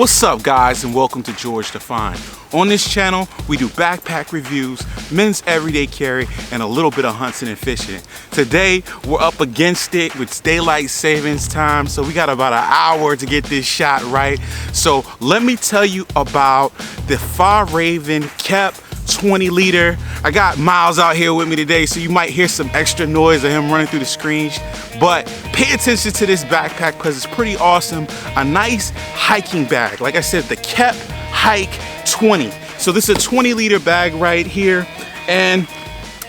What's up, guys, and welcome to George Defined. On this channel, we do backpack reviews, men's everyday carry, and a little bit of hunting and fishing. Today, we're up against it with daylight savings time, so we got about an hour to get this shot right. So let me tell you about the Fjallraven Kep 20 liter. I got Miles out here with me today, so you might hear some extra noise of him running through the screens, but pay attention to this backpack because it's pretty awesome. A nice hiking bag. Like I said, the Kep Hike 20. So this is a 20 liter bag right here, and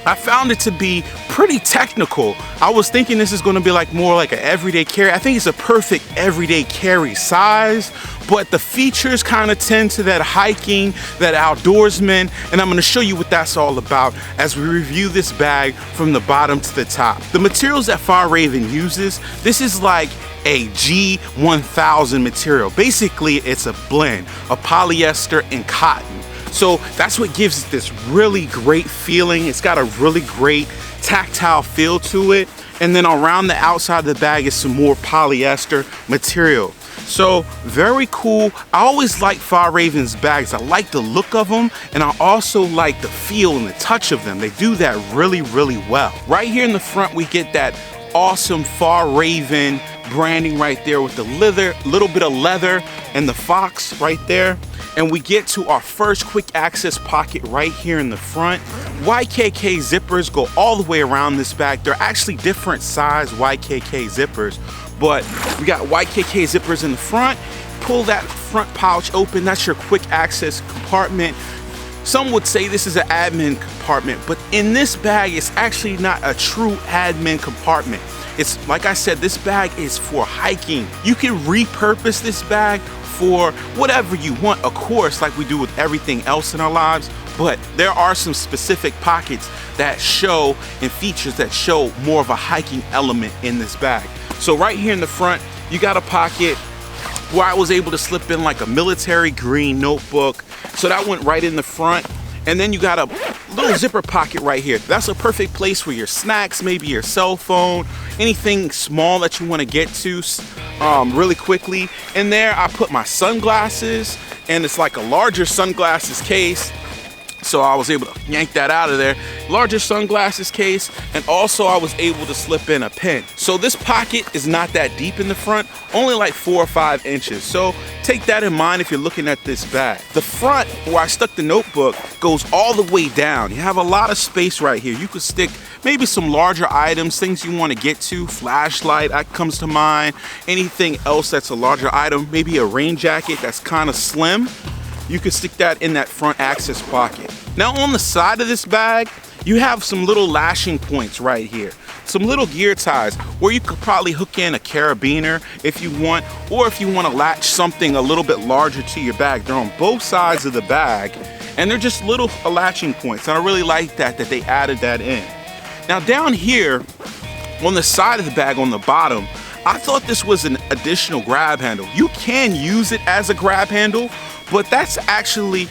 I found it to be pretty technical. I was thinking this is going to be more like an everyday carry. I think it's a perfect everyday carry size, but the features kind of tend to that hiking, that outdoorsman, and I'm going to show you what that's all about as we review this bag from the bottom to the top. The materials that Fjallraven uses, this is like a G1000 material. Basically, it's a blend of polyester and cotton. So that's what gives it this really great feeling. It's got a really great tactile feel to it. And then around the outside of the bag is some more polyester material. So very cool. I always like Fjallraven's bags. I like the look of them, and I also like the feel and the touch of them. They do that really, really well. Right here in the front, we get that awesome Fjallraven branding right there with the leather, little bit of leather, and the fox right there. And we get to our first quick access pocket right here in the front. YKK zippers go all the way around this bag. They're actually different size YKK zippers, but we got YKK zippers in the front. Pull that front pouch open. That's your quick access compartment. Some would say this is an admin compartment, but in this bag, it's actually not a true admin compartment. It's like I said, this bag is for hiking. You can repurpose this bag for whatever you want, of course, like we do with everything else in our lives, but there are some specific pockets that show and features that show more of a hiking element in this bag. So right here in the front, you got a pocket where I was able to slip in like a military green notebook. So that went right in the front. And then you got a little zipper pocket right here. That's a perfect place for your snacks, maybe your cell phone, anything small that you want to get to really quickly. In there, I put my sunglasses, and it's like a larger sunglasses case. So I was able to yank that out of there. Larger sunglasses case, and also I was able to slip in a pen. So this pocket is not that deep in the front, only like 4 or 5 inches. So take that in mind if you're looking at this bag. The front, where I stuck the notebook, goes all the way down. You have a lot of space right here. You could stick maybe some larger items, things you want to get to. Flashlight that comes to mind. Anything else that's a larger item, maybe a rain jacket that's kind of slim. You could stick that in that front access pocket. Now on the side of this bag, you have some little lashing points right here. Some little gear ties where you could probably hook in a carabiner if you want, or if you want to latch something a little bit larger to your bag. They're on both sides of the bag, and they're just little latching points. And I really like that they added that in. Now down here on the side of the bag on the bottom, I thought this was an additional grab handle. You can use it as a grab handle, but that's actually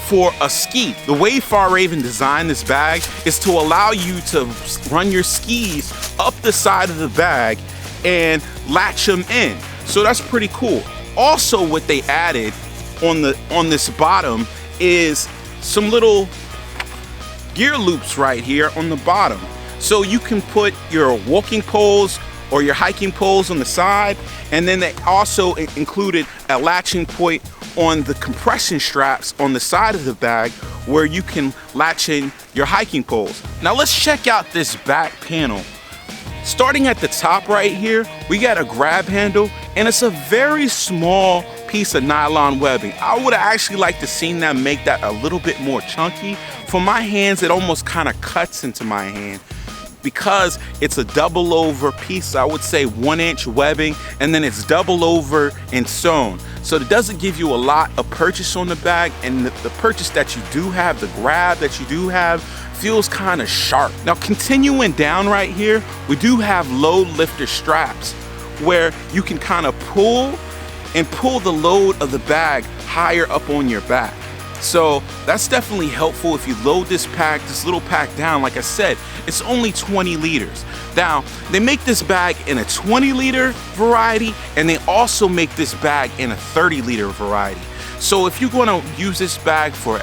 for a ski. The way Fjallraven designed this bag is to allow you to run your skis up the side of the bag and latch them in. So that's pretty cool. Also, what they added on this bottom is some little gear loops right here on the bottom. So you can put your walking poles or your hiking poles on the side, and then they also included a latching point on the compression straps on the side of the bag where you can latch in your hiking poles. Now let's check out this back panel. Starting at the top right here, we got a grab handle, and it's a very small piece of nylon webbing. I would actually like to seen them make that a little bit more chunky. For my hands, it almost kind of cuts into my hand because it's a double over piece. I would say 1 inch webbing, and then it's double over and sewn. So it doesn't give you a lot of purchase on the bag, and the purchase that you do have, the grab that you do have, feels kind of sharp. Now continuing down right here, we do have load lifter straps where you can kind of pull the load of the bag higher up on your back. So that's definitely helpful if you load this little pack down. Like I said, it's only 20 liters. Now, they make this bag in a 20-liter variety, and they also make this bag in a 30-liter variety. So if you're gonna use this bag for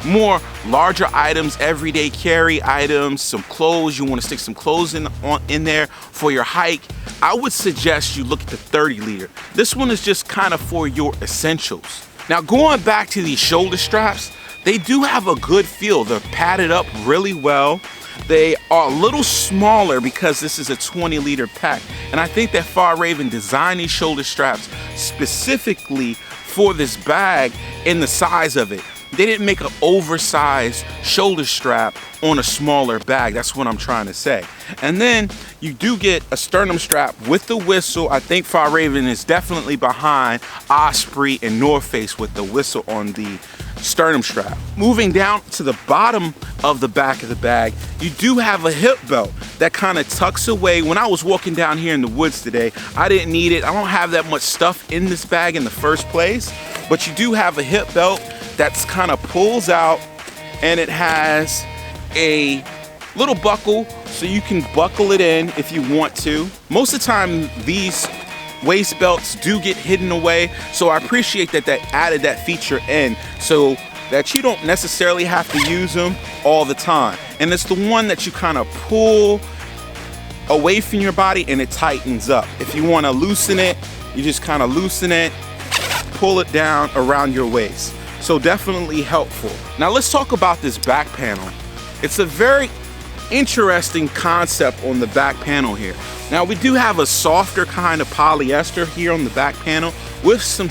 more larger items, everyday carry items, some clothes, you wanna stick some clothes in there for your hike, I would suggest you look at the 30-liter. This one is just kind of for your essentials. Now, going back to these shoulder straps, they do have a good feel. They're padded up really well. They are a little smaller because this is a 20-liter pack. And I think that Fjallraven designed these shoulder straps specifically for this bag in the size of it. They didn't make an oversized shoulder strap on a smaller bag. That's what I'm trying to say. And then you do get a sternum strap with the whistle. I think Fjallraven is definitely behind Osprey and North Face with the whistle on the sternum strap. Moving down to the bottom of the back of the bag, you do have a hip belt that kind of tucks away. When I was walking down here in the woods today, I didn't need it. I don't have that much stuff in this bag in the first place, but you do have a hip belt that's kind of pulls out, and it has a little buckle so you can buckle it in if you want to. Most of the time these waist belts do get hidden away, so I appreciate that they added that feature in so that you don't necessarily have to use them all the time. And it's the one that you kind of pull away from your body and it tightens up. If you want to loosen it, you just kind of loosen it, pull it down around your waist. So definitely helpful. Now let's talk about this back panel. It's a very interesting concept on the back panel here. Now we do have a softer kind of polyester here on the back panel with some a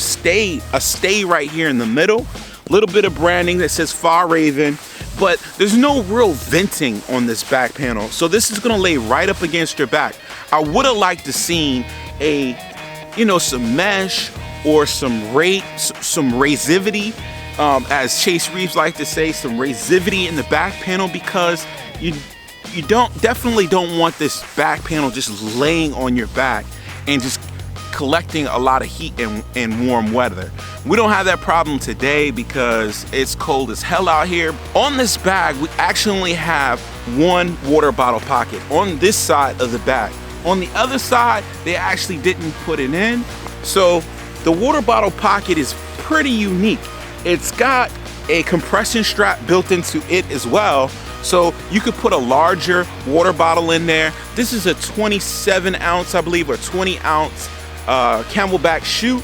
stay right here in the middle. A little bit of branding that says Fjallraven, but there's no real venting on this back panel. So this is gonna lay right up against your back. I would have liked to seen some mesh or some razivity, as Chase Reeves like to say, some razivity in the back panel, because you definitely don't want this back panel just laying on your back and just collecting a lot of heat in warm weather. We don't have that problem today because it's cold as hell out here. On this bag, we actually have one water bottle pocket on this side of the bag. On the other side, they actually didn't put it in. So the water bottle pocket is pretty unique. It's got a compression strap built into it as well, so you could put a larger water bottle in there. This is a 27 ounce, I believe, or 20 ounce Camelback chute.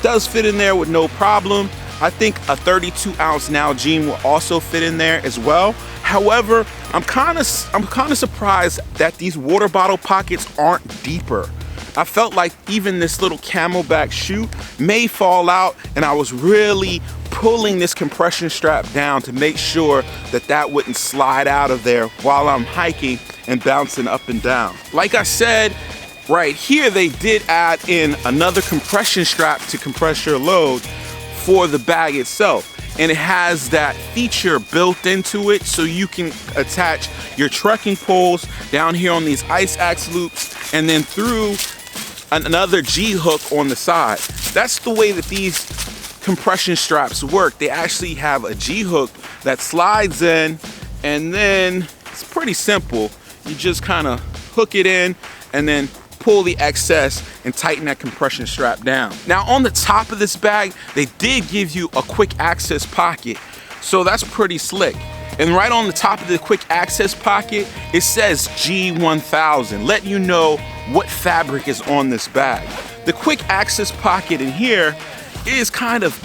Does fit in there with no problem. I think a 32 ounce Nalgene will also fit in there as well. However, I'm kind of surprised that these water bottle pockets aren't deeper. I felt like even this little Camelback chute may fall out, and I was really pulling this compression strap down to make sure that that wouldn't slide out of there while I'm hiking and bouncing up and down. Like I said, right here they did add in another compression strap to compress your load for the bag itself. And it has that feature built into it so you can attach your trekking poles down here on these ice axe loops and then through another G-hook on the side. That's the way that these compression straps work. They actually have a G-hook that slides in, and then it's pretty simple. You just kind of hook it in and then pull the excess and tighten that compression strap down. Now on the top of this bag, they did give you a quick access pocket, so that's pretty slick. And right on the top of the quick access pocket, it says G1000, letting you know what fabric is on this bag. The quick access pocket in here is kind of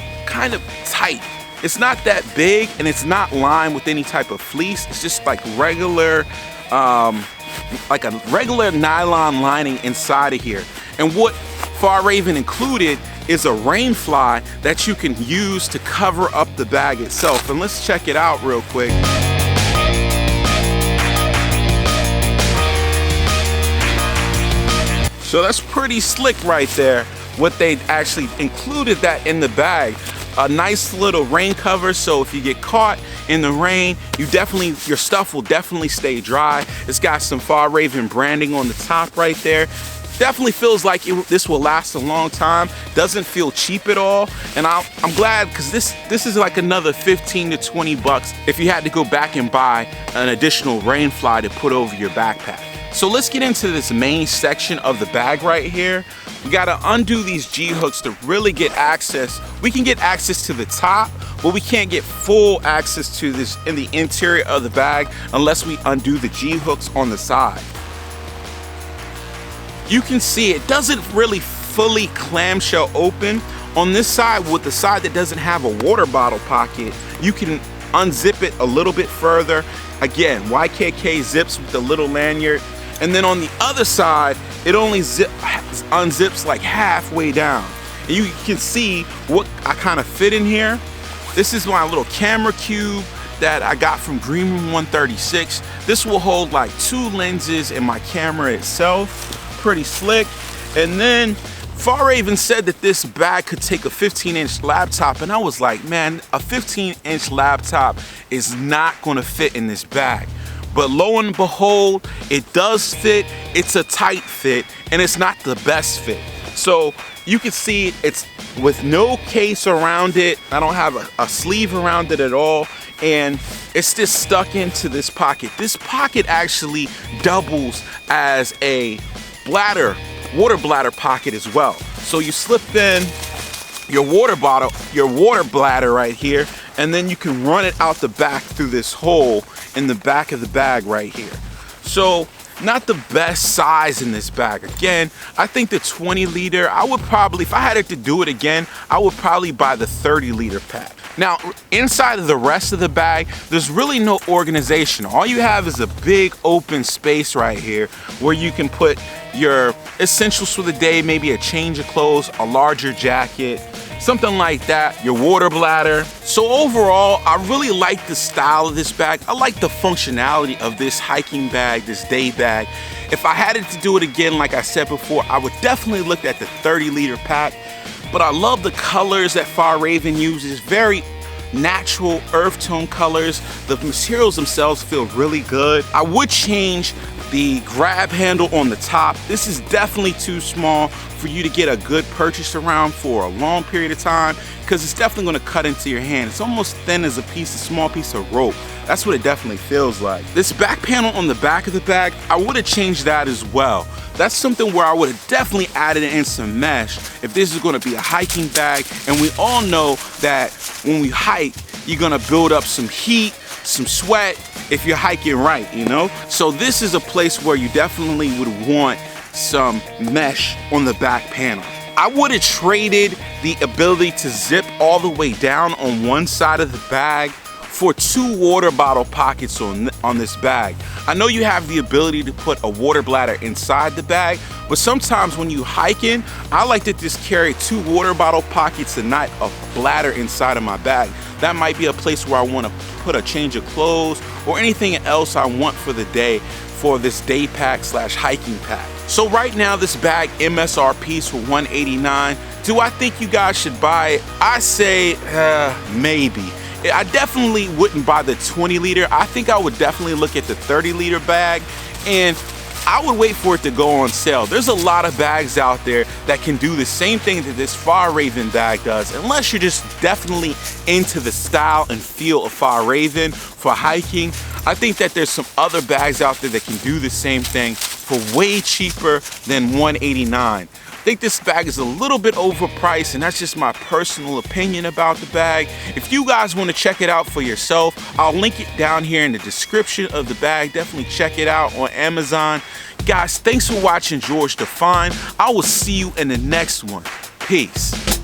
tight. It's not that big, and it's not lined with any type of fleece. It's just like regular, like a regular nylon lining inside of here. And what Fjallraven included is a rain fly that you can use to cover up the bag itself. And let's check it out real quick. So that's pretty slick right there, what they actually included that in the bag. A nice little rain cover, so if you get caught in the rain, your stuff will definitely stay dry. It's got some Fjallraven branding on the top right there. Definitely feels like this will last a long time. Doesn't feel cheap at all. And I'm glad, because this is like another 15 to 20 bucks if you had to go back and buy an additional rain fly to put over your backpack. So let's get into this main section of the bag right here. We gotta undo these G-hooks to really get access. We can get access to the top, but we can't get full access to this in the interior of the bag unless we undo the G-hooks on the side. You can see it doesn't really fully clamshell open. On this side, with the side that doesn't have a water bottle pocket, you can unzip it a little bit further. Again, YKK zips with the little lanyard. And then on the other side, it only unzips like halfway down. And you can see what I kind of fit in here. This is my little camera cube that I got from Green Room 136. This will hold like 2 lenses and my camera itself. Pretty slick. And then Fjallraven said that this bag could take a 15-inch laptop, and I was like, man, a 15-inch laptop is not gonna fit in this bag. But lo and behold, it does fit. It's a tight fit, and it's not the best fit. So you can see it's with no case around it. I don't have a sleeve around it at all, and it's just stuck into this pocket. This pocket actually doubles as a water bladder pocket as well. So you slip in your water bottle, your water bladder right here, and then you can run it out the back through this hole in the back of the bag right here. So not the best size in this bag. Again, I think the 20 liter, I would probably, if I had to do it again, I would probably buy the 30 liter pack. Now, inside of the rest of the bag, there's really no organization. All you have is a big open space right here where you can put your essentials for the day, maybe a change of clothes, a larger jacket, something like that, your water bladder. So overall, I really like the style of this bag. I like the functionality of this hiking bag, this day bag. If I had to do it again, like I said before, I would definitely look at the 30 liter pack. But I love the colors that Fjallraven uses, very natural earth tone colors. The materials themselves feel really good. I would change the grab handle on the top. This is definitely too small for you to get a good purchase around for a long period of time, because it's definitely going to cut into your hand. It's almost thin as a small piece of rope. That's what it definitely feels like. This back panel on the back of the bag, I would have changed that as well. That's something where I would have definitely added in some mesh if this is going to be a hiking bag. And we all know that when we hike, you're going to build up some heat, some sweat if you're hiking right, you know? So this is a place where you definitely would want some mesh on the back panel. I would have traded the ability to zip all the way down on one side of the bag for 2 water bottle pockets on this bag. I know you have the ability to put a water bladder inside the bag, but sometimes when you hiking, I like to just carry 2 water bottle pockets and not a bladder inside of my bag. That might be a place where I want to put a change of clothes or anything else I want for the day for this day pack slash hiking pack. So right now this bag MSRP is for $189. Do I think you guys should buy it? I say maybe. I definitely wouldn't buy the 20 liter. I think I would definitely look at the 30 liter bag, and I would wait for it to go on sale. There's a lot of bags out there that can do the same thing that this Fjallraven bag does, unless you're just definitely into the style and feel of Fjallraven for hiking. I think that there's some other bags out there that can do the same thing for way cheaper than $189. I think this bag is a little bit overpriced, and that's just my personal opinion about the bag. If you guys want to check it out for yourself, I'll link it down here in the description of the bag. Definitely check it out on Amazon. Guys, thanks for watching George Defined. I will see you in the next one. Peace.